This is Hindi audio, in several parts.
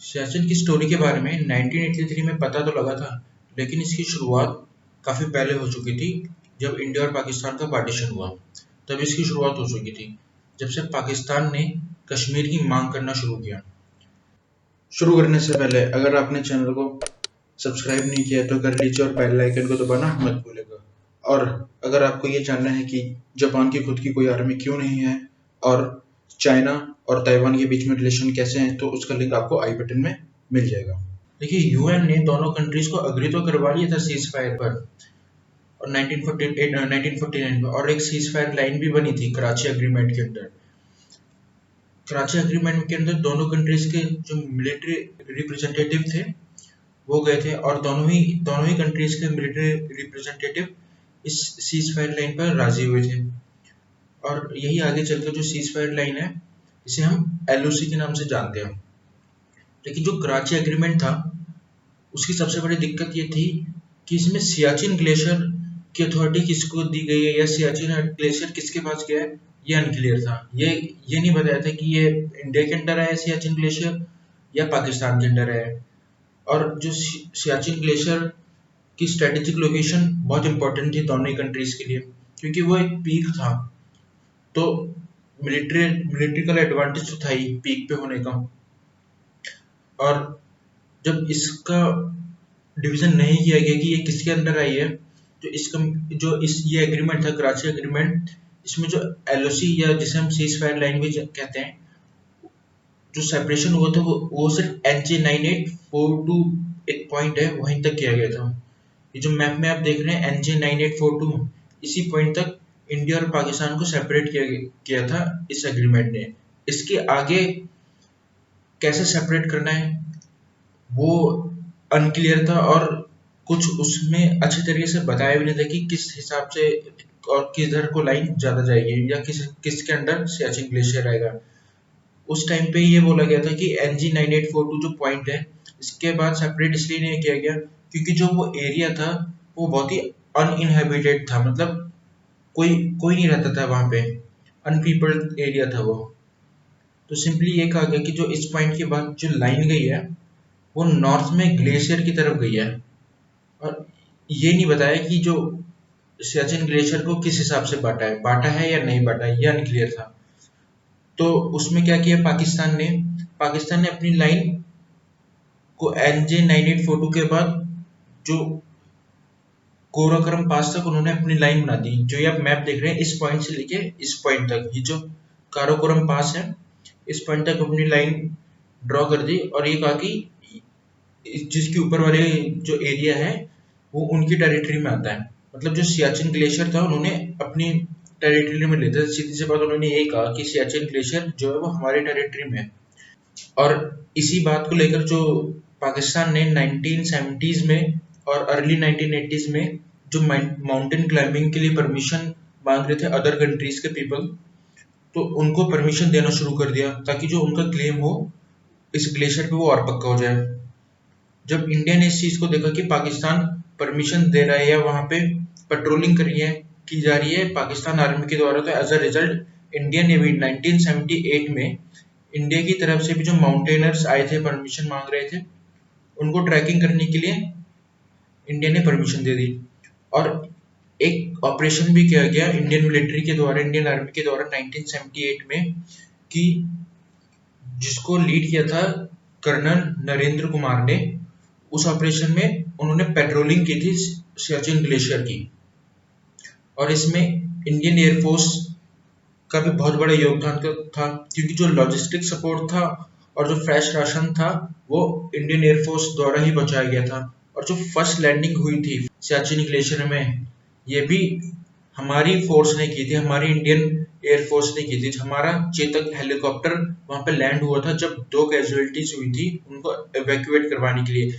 सियाचिन की स्टोरी के बारे में 1983 में पता तो लगा था, लेकिन इसकी शुरुआत काफ़ी पहले हो चुकी थी। जब इंडिया और पाकिस्तान का पार्टीशन हुआ, तब इसकी शुरुआत हो चुकी थी, जब से पाकिस्तान ने कश्मीर की मांग करना शुरू किया। शुरू करने से पहले अगर आपने चैनल को सब्सक्राइब नहीं किया तो कर लीजिए और बेल आइकन को दबाना मत भूलिएगा। और अगर आपको ये जानना है कि जापान की खुद की कोई आर्मी क्यों नहीं है और चाइना और ताइवान के बीच में रिलेशन कैसे हैं, तो उसका लिंक आपको आई बटन में मिल जाएगा। देखिए, यूएन ने दोनों कंट्रीज को अग्री तो करवा लिया था सीज फायर पर, और 1949 में, और एक सीज फायर लाइन भी बनी थी कराची एग्रीमेंट के अंदर। कराची एग्रीमेंट के अंदर दोनों कंट्रीज के जो मिलिट्री रिप्रेजेंटेटिव थे वो गए थे, और दोनों ही कंट्रीज के मिलिट्री रिप्रेजेंटेटिव इस सीज फायर लाइन पर राजी हुए थे। और यही आगे चलकर जो सीज फायर लाइन है, इसे हम एलओसी के नाम से जानते हैं। लेकिन जो कराची एग्रीमेंट था, उसकी सबसे बड़ी दिक्कत ये थी कि इसमें सियाचिन ग्लेशियर की अथॉरिटी किसको दी गई है, या सियाचिन ग्लेशियर किसके पास गया है, ये अनक्लियर था। ये नहीं बताया था कि ये इंडिया के अंडर है सियाचिन ग्लेशियर या पाकिस्तान के अंडर है। और जो सियाचिन ग्लेशियर की स्ट्रेटेजिक लोकेशन बहुत इंपॉर्टेंट थी दोनों ही कंट्रीज के लिए, क्योंकि वो एक पीक था। तो मिलिट्रिकल एडवांटेज तो था ही पीक पे होने का। और जब इसका डिवीजन नहीं किया गया कि ये किसके अंडर आई है, तो ये एग्रीमेंट था कराची एग्रीमेंट, इसमें जो एलओसी या जिसे हम सीज फायर लाइन भी कहते हैं, जो सेपरेशन हुआ था वो सिर्फ NJ9842 एक पॉइंट है वहीं तक किया गया था। ये जो मैप में आप देख रहे हैं NJ9842, इसी पॉइंट तक इंडिया और पाकिस्तान को सेपरेट किया था इस एग्रीमेंट ने। इसके आगे कैसे सेपरेट करना है वो अनक्लियर था, और कुछ उसमें अच्छे तरीके से बताया भी नहीं था कि किस हिसाब से और किधर को लाइन ज्यादा जाएगी, या किसके अंडर सियाचिन ग्लेशियर आएगा। उस टाइम पे ये बोला गया था कि NJ9842 जो पॉइंट है, इसके बाद सेपरेट इसलिए नहीं किया गया क्योंकि जो वो एरिया था वो बहुत ही अनइनहेबिटेड था, मतलब कोई कोई नहीं रहता था वहां पे, अनपीपल्ड एरिया था वो। तो सिंपली ये कहा गया कि जो इस पॉइंट के बाद जो लाइन गई है वो नॉर्थ में ग्लेशियर की तरफ गई है, और ये नहीं बताया कि जो सियाचिन ग्लेशियर को किस हिसाब से बांटा है या नहीं बांटा है, ये अनक्लियर था। तो उसमें क्या किया पाकिस्तान ने अपनी लाइन को NJ9842 के बाद जो कोराकोरम पास तक उन्होंने अपनी लाइन बना दी। जो ये आप मैप देख रहे हैं, इस पॉइंट से लेके इस पॉइंट तक, ये जो काराकोरम पास है, इस पॉइंट तक अपनी लाइन ड्रॉ कर दी, और ये कहा कि जिसके ऊपर वाले जो एरिया है वो उनकी टेरिटरी में आता है। मतलब जो सियाचिन ग्लेशियर था उन्होंने अपनी टेरिटरी में लेते, सीधी सी बात उन्होंने यही कहा कि सियाचिन ग्लेशियर जो है वो हमारे टेरिटरी में है। और इसी बात को लेकर जो पाकिस्तान ने 1970s में और अर्ली 1980s में जो माउंटेन क्लाइंबिंग के लिए परमिशन मांग रहे थे अदर कंट्रीज के पीपल, तो उनको परमिशन देना शुरू कर दिया ताकि जो उनका क्लेम हो इस ग्लेशियर पे वो और पक्का हो जाए। जब इंडिया ने इस चीज को देखा कि पाकिस्तान परमिशन दे रहा है या वहां पे पेट्रोलिंग की जा रही है पाकिस्तान आर्मी के द्वारा, तो एज अ रिजल्ट इंडिया ने भी 1978 में इंडिया की तरफ से भी जो माउंटेनर्स आए थे परमिशन मांग रहे थे, उनको ट्रैकिंग करने के लिए इंडिया ने परमिशन दे दी। और एक ऑपरेशन भी किया गया इंडियन मिलिट्री के द्वारा, इंडियन आर्मी के द्वारा 1978 में, कि जिसको लीड किया था कर्नल नरेंद्र कुमार ने। उस ऑपरेशन में उन्होंने पेट्रोलिंग की थी सियाचिन ग्लेशियर की, और इसमें इंडियन एयरफोर्स का भी बहुत बड़ा योगदान था, क्योंकि जो लॉजिस्टिक सपोर्ट था और जो फ्रेश राशन था वो इंडियन एयरफोर्स द्वारा ही पहुंचाया गया था। और जो फर्स्ट लैंडिंग हुई थी सियाचिन ग्लेशियर में, ये भी हमारी फोर्स ने की थी, हमारी इंडियन एयरफोर्स ने की थी। हमारा चेतक हेलीकॉप्टर वहां पे लैंड हुआ था जब 2 कैजुअलिटीज हुई थी उनको एवैक्यूएट करवाने के लिए।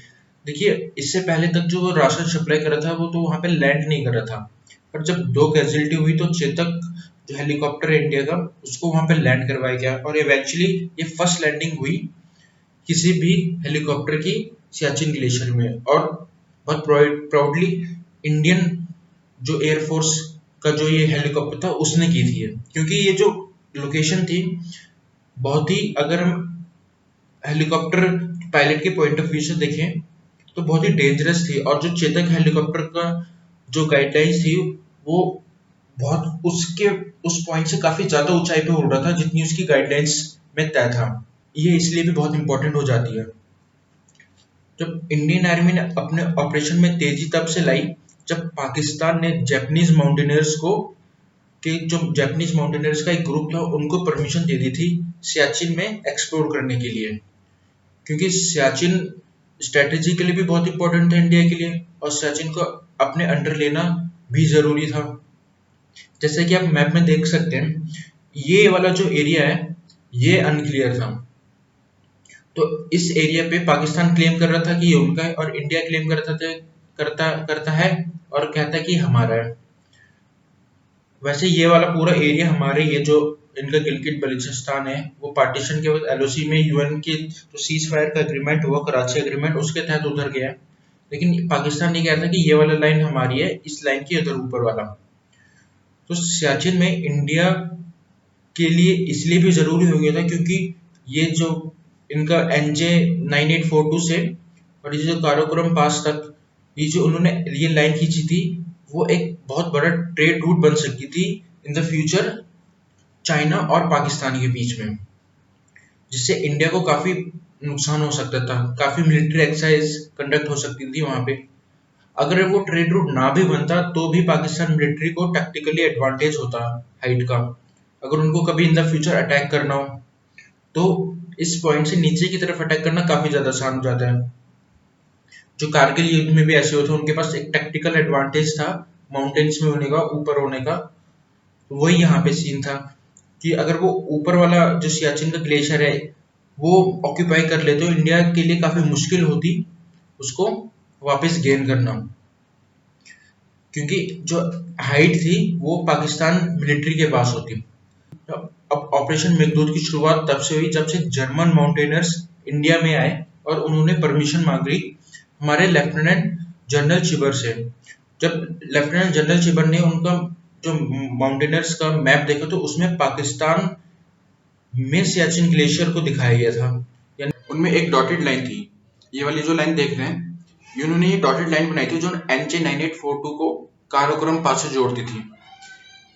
देखिए, इससे पहले तक जो राशन सप्लाई कर रहा था वो तो वहां पे लैंड नहीं कर रहा था, पर जब 2 कैजुअलिटी हुई तो चेतक जो हेलीकॉप्टर है इंडिया का, उसको वहां पे लैंड करवाया गया, और इवेंचुअली ये फर्स्ट लैंडिंग हुई किसी भी हेलीकॉप्टर की सियाचिन ग्लेशियर में। और बहुत प्राउडली इंडियन जो एयरफोर्स का जो ये हेलीकॉप्टर था उसने की थी, क्योंकि ये जो लोकेशन थी बहुत ही, अगर हम हेलीकॉप्टर पायलट के पॉइंट ऑफ व्यू से देखें तो बहुत ही डेंजरस थी, और जो चेतक हेलीकॉप्टर का जो गाइडलाइंस थी वो बहुत उसके उस पॉइंट से काफी ज्यादा ऊंचाई पे उड़ रहा था जितनी उसकी गाइडलाइंस में तय था। ये इसलिए भी बहुत इंपॉर्टेंट हो जाती है। जब इंडियन आर्मी ने अपने ऑपरेशन में तेजी तब से लाई जब पाकिस्तान ने जापानीज माउंटेनियर्स को कि जो जापानीज माउंटेनियर्स का एक ग्रुप था उनको परमिशन दे दी थी सियाचिन में एक्सप्लोर करने के लिए, क्योंकि सियाचिन स्ट्रेटेजिकली भी बहुत इंपॉर्टेंट था इंडिया के लिए, और सियाचिन को अपने अंडर लेना भी जरूरी था। जैसे कि आप मैप में देख सकते हैं, ये वाला जो एरिया है ये अनक्लियर था। तो इस एरिया पे पाकिस्तान क्लेम कर रहा था कि ये उनका है, और इंडिया क्लेम करता करता है और कहता है कि हमारा है। वैसे ये वाला पूरा एरिया हमारे, ये जो इनका गिलगित बल्चिस्तान है वो पार्टीशन के बाद एलओसी में यूएन के जो सीज फायर का एग्रीमेंट हुआ, कराची एग्रीमेंट, उसके तहत उधर गया। लेकिन पाकिस्तान ने कहा था कि ये वाला लाइन हमारी है, इस लाइन के इधर ऊपर वाला। तो सियाचिन में इंडिया के लिए इसलिए भी जरूरी हो गया था क्योंकि ये जो इनका एनजे 9842 से और ये जो काराकोरम पास तक ये जो उन्होंने ये लाइन खींची थी वो एक बहुत बड़ा ट्रेड रूट बन सकती थी इन द फ्यूचर चाइना और पाकिस्तान के बीच में, जिससे इंडिया को काफी नुकसान हो सकता था, काफी मिलिट्री एक्सरसाइज कंडक्ट हो सकती थी वहां पे। अगर वो ट्रेड रूट ना भी बनता तो भी पाकिस्तान मिलिट्री को टैक्टिकली एडवांटेज होता हाइट का, अगर उनको कभी इन द फ्यूचर अटैक करना हो तो इस पॉइंट से नीचे की तरफ अटैक करना काफी ज्यादा आसान हो जाता है। जो कारगिल युद्ध में भी ऐसे होते उनके पास एक टैक्टिकल एडवांटेज था माउंटेन्स में होने का, ऊपर होने का। वही यहाँ पे सीन था कि अगर वो ऊपर वाला जो सियाचिन का ग्लेशियर है वो ऑक्यूपाई कर ले तो इंडिया के लिए काफी मुश्किल होती उसको वापस गेन करना, क्योंकि जो हाइट थी वो पाकिस्तान मिलिट्री के पास होती। अब ऑपरेशन मेघदूत की शुरुआत तब से हुई जब से जर्मन माउंटेनियर्स इंडिया में आए और उन्होंने परमिशन मांगी हमारे लेफ्टिनेंट जनरल चिबर से। जब लेफ्टिनेंट जनरल चिबर ने उनका जो माउंटेनियर्स का मैप देखा तो उसमें पाकिस्तान में सियाचिन ग्लेशियर को दिखाया गया था, यानी उनमें एक डॉटेड लाइन थी। ये वाली जो लाइन देख रहे हैं ये उन्होंने ये डॉटेड लाइन बनाई थी जो एनजे 9842 को काराकोरम पास से जोड़ती थी।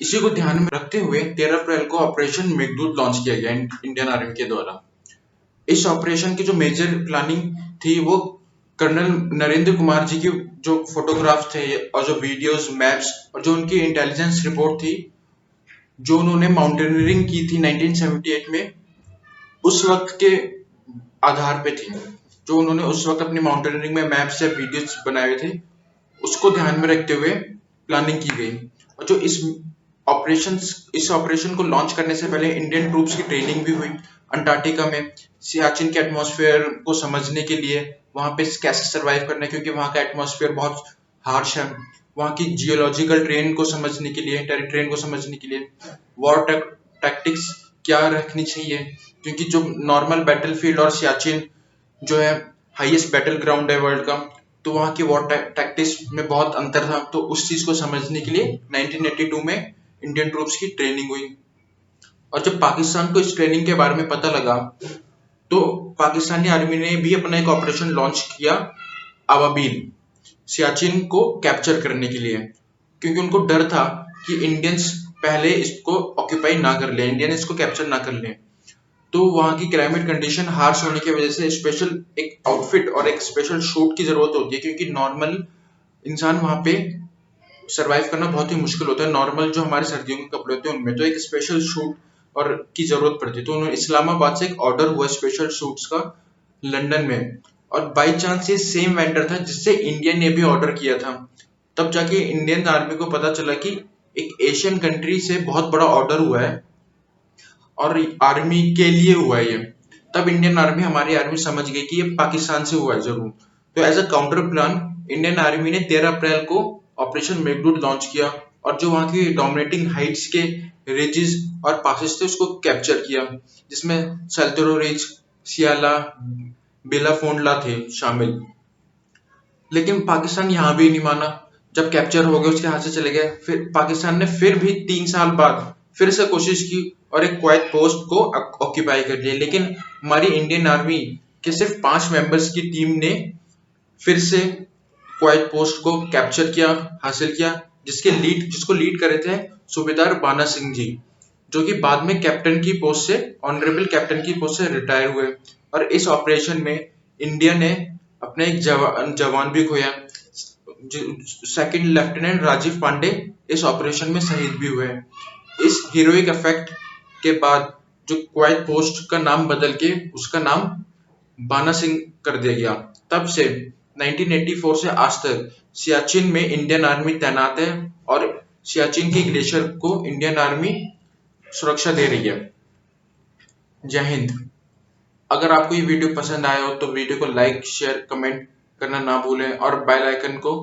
इसी को ध्यान में रखते हुए 13 अप्रैल को ऑपरेशन मेघदूत लॉन्च किया गया इंडियन आर्मी के द्वारा। इस ऑपरेशन की जो मेजर प्लानिंग थी वो कर्नल नरेंद्र कुमार जी की जो फोटोग्राफ थे और जो वीडियोस, मैप्स और जो उनकी इंटेलिजेंस रिपोर्ट थी जो उन्होंने माउंटेनियरिंग की थी 1978 में, उस वक्त के आधार पे थी। जो उन्होंने उस वक्त अपनी माउंटेनियरिंग में मैप्स या वीडियोस बनाए हुए थे उसको ध्यान में रखते हुए प्लानिंग की गई। और जो इस ऑपरेशन को लॉन्च करने से पहले इंडियन ट्रूप्स की ट्रेनिंग भी हुई अंटार्कटिका में, सियाचिन के एटमॉस्फेयर को समझने के लिए, वहां पे कैसे सरवाइव करना है क्योंकि वहां का एटमॉस्फेयर बहुत हार्श है, वहां की जियोलॉजिकल ट्रेन को समझने के लिए, टेरेन को समझने के लिए, वॉर टैक्टिक्स क्या रखनी चाहिए, क्योंकि जो नॉर्मल बैटलफील्ड और सियाचिन जो है हाईएस्ट बैटल ग्राउंड है वर्ल्ड का, तो वहां की वॉर टैक्टिक्स में बहुत अंतर था। तो उस चीज को समझने के लिए 1982 में इंडियन ट्रूप्स की ट्रेनिंग हुई। और जब पाकिस्तान को इस ट्रेनिंग के बारे में पता लगा तो पाकिस्तानी आर्मी ने भी अपना एक ऑपरेशन लॉन्च किया अवाबील, सियाचिन को कैप्चर करने के लिए, क्योंकि उनको डर था कि इंडियंस पहले इसको ऑक्यूपाई ना कर ले, इंडियन इसको कैप्चर ना कर ले। तो वहाँ की क्लाइमेट कंडीशन हार्श होने की वजह से स्पेशल एक आउटफिट और एक स्पेशल शूट की जरूरत होती है, क्योंकि नॉर्मल इंसान वहाँ पे सरवाइव करना बहुत ही मुश्किल होता है। नॉर्मल जो हमारे सर्दियों के कपड़े होते हैं उनमें तो एक स्पेशल सूट और की जरूरत पड़ती है। तो उन्होंने इस्लामाबाद से एक ऑर्डर हुआ स्पेशल सूट्स का लंदन में, और बाई चांस ये सेम वेंडर था जिससे इंडियन ने भी ऑर्डर किया था। तब जाके इंडियन आर्मी को पता चला कि एक एशियन कंट्री से बहुत बड़ा ऑर्डर हुआ है और आर्मी के लिए हुआ है ये। तब इंडियन आर्मी, हमारी आर्मी समझ गई कि ये पाकिस्तान से हुआ है जरूर। तो as a counter plan Indian army ने 13 अप्रैल को ऑपरेशन मेघदूत लॉन्च किया और जो वहां की डोमिनेटिंग हाइट्स के रिजेस और पासेस थे उसको कैप्चर किया, जिसमें सल्तरो रिज, सियाला, बेलाफोंडला थे शामिल। लेकिन पाकिस्तान यहाँ भी नहीं माना। जब कैप्चर हो गए उसके हाथ से चले गए, फिर पाकिस्तान ने फिर भी 3 साल बाद फिर से कोशिश की और एक क्वाइट पोस्ट को ऑक्यूपाई कर लिया, लेकिन हमारी इंडियन आर्मी के सिर्फ 5 मेंबर्स की टीम ने फिर से क्वाइट पोस्ट को कैप्चर किया, हासिल किया, जिसको लीड करे थे सूबेदार बाना सिंह जी, जो कि बाद में कैप्टन की पोस्ट से, ऑनरेबल कैप्टन की पोस्ट से रिटायर हुए। और इस ऑपरेशन में इंडिया ने अपने एक जवान भी खोया। सेकंड लेफ्टिनेंट राजीव पांडे इस ऑपरेशन में शहीद भी हुए। इस हीरोइक इफेक्ट के बाद जो क्वाइट पोस्ट का नाम बदल के उसका नाम बाना सिंह कर दिया गया। तब से 1984 से आज तक सियाचिन में इंडियन आर्मी तैनात है और सियाचिन की ग्लेशियर को इंडियन आर्मी सुरक्षा दे रही है। जय हिंद। अगर आपको ये वीडियो पसंद आया हो तो वीडियो को लाइक, शेयर, कमेंट करना ना भूलें और बेल आइकन को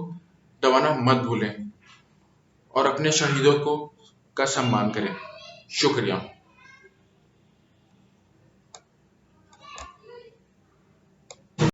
दबाना मत भूलें और अपने शहीदों का सम्मान करें। शुक्रिया।